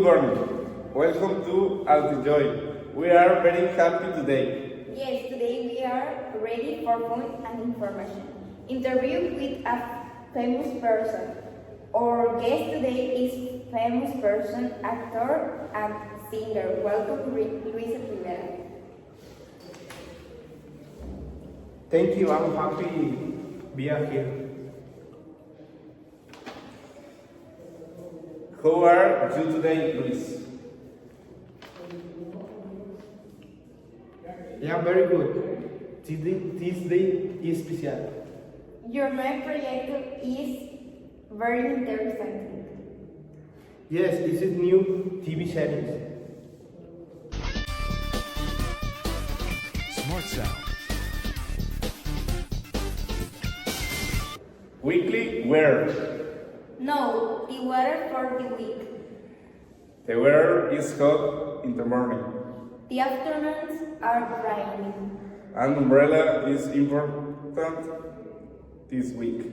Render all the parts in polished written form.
Good morning. Welcome to Altijoy. We are very happy today. Yes, today we are ready for fun and information. Interview with a famous person. Our guest today is famous person, actor and singer. Welcome, Luisa Rivera. Thank you, I'm happy being here. How are you today, Luis? Yeah, very good. This day is special. Your main project is very interesting. Yes, this is new TV series. Smart Sound. Weekly weather. No, the weather for the week. The weather is hot in the morning. The afternoons are rainy. An umbrella is important this week.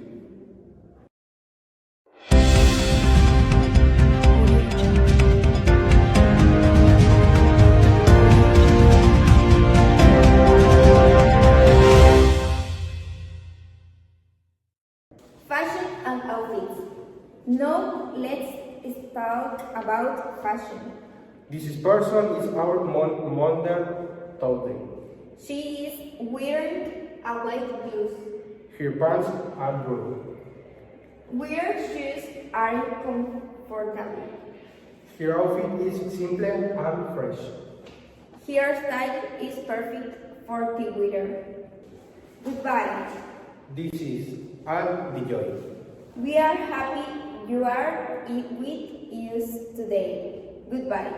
Fashion and outfits. Now let's talk about fashion. This person is our modern today. She is wearing a white blouse. Her pants are blue. Wear shoes are comfortable. Her outfit is simple and fresh. Hairstyle is perfect for the weather. Goodbye. This is Al the Joy. We are happy you are with us today. Goodbye.